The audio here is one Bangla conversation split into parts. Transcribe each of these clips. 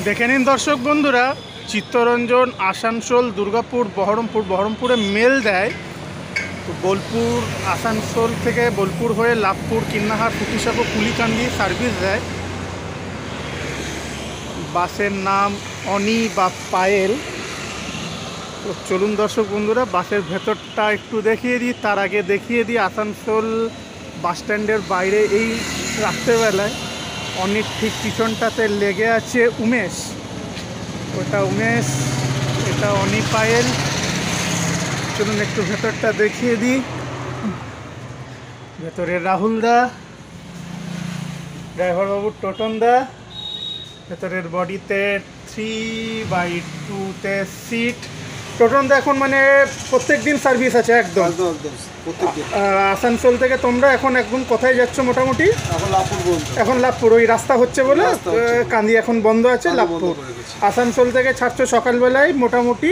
দেখে নিন দর্শক বন্ধুরা, চিত্তরঞ্জন আসানসোল দুর্গাপুর বহরমপুরে মেল দেয়। তো বোলপুর আসানসোল থেকে বোলপুর হয়ে লাভপুর কিন্নাহার ফুটিসাঁকো কুলিকান্দি সার্ভিস দেয়। বাসের নাম অনি বা পায়েল। তো চলুন দর্শক বন্ধুরা, বাসের ভেতরটা একটু দেখিয়ে দিই। তার আগে দেখিয়ে দিই আসানসোল বাস স্ট্যান্ডের বাইরে এই রাত্রেবেলায় অনেক ঠিক পিছনটাতে লেগে আছে উমেশ। ওটা উমেশ, এটা অনি পায়েল। চলুন একটু ভেতরটা দেখিয়ে দিই। ভেতরে রাহুল দা, ড্রাইভার বাবু টোটন দা। ভেতরের বডিতে 3/2 সিট। টোটন দা এখন মানে প্রত্যেক দিন সার্ভিস আছে একদম। আসানসোল থেকে তোমরা এখন একদম কোথায় যাচ্ছ মোটামুটি? এখন লাভপুর ওই রাস্তা হচ্ছে বলে কান্দি এখন বন্ধ আছে। লাভপুর আসানসোল থেকে ছাড়ছো সকালবেলায় মোটামুটি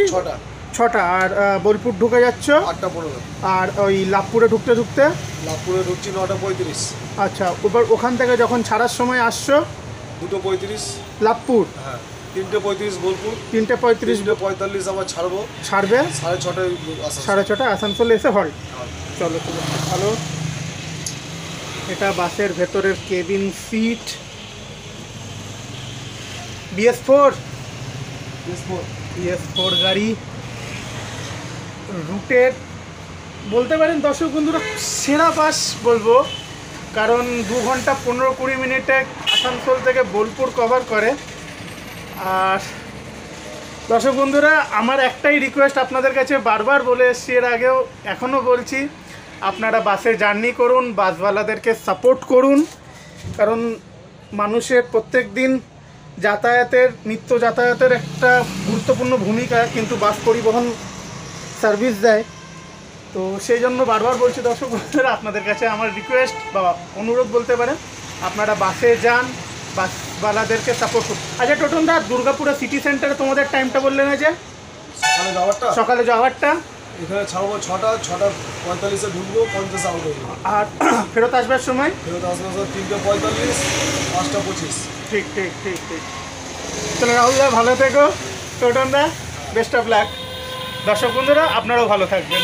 6টা, আর বোলপুর ঢুকে যাচ্ছ 8:15, আর ওই লাভপুরে ঢুকতে ঢুকতে লাভপুরে ঢুকছি 9:35। আচ্ছা, এবার ওখান থেকে যখন ছাড়ার সময় আসছো 2:35 লাভপুর, হ্যাঁ 3:35 বোলপুর, 3:35 আবার ছাড়বে 6:30 6:30 আসানসোল এসে হল্ট। চলো চলো, ভালো। এটা বাসের ভেতরের কেবিন সিট, BS4 গাড়ি। রুটের বলতে পারেন দর্শক বন্ধুরা সেরা বাস বলবো, কারণ 2 ঘন্টা 15-20 মিনিটে আসানসোল থেকে বোলপুর কভার করে। আর দর্শক বন্ধুরা, আমার একটাই রিকোয়েস্ট আপনাদের কাছে, বারবার বলে এসছি এর আগেও, এখনও বলছি, আপনারা বাসে জার্নি করুন, বাসওয়ালাদেরকে সাপোর্ট করুন। কারণ মানুষের প্রত্যেক দিন নিত্য যাতায়াতের একটা গুরুত্বপূর্ণ ভূমিকা কিন্তু বাস পরিবহন সার্ভিস দেয়। তো সেই জন্য বারবার বলছি দর্শক বন্ধুরা, আপনাদের কাছে আমার রিকোয়েস্ট বা অনুরোধ বলতে পারেন, আপনারা বাসে যান, বাসওয়ালাদেরকে সাপোর্ট করুন। আচ্ছা টোটন দা, দুর্গাপুরে সিটি সেন্টারে তোমাদের টাইমটা বললেন না যে সকালে যাওয়ারটা? এখানে ছাড়বো 6:45 ঢুকবো, 50 আউট হয়ে যাবো। আর ফেরত আসবার সময় 3:45, 5:25। ঠিক। চলো রাহুল দা, ভালো থেকো। টোটন দা, বেস্ট অফ লাক। দর্শক বন্ধুরা, আপনারাও ভালো থাকবেন।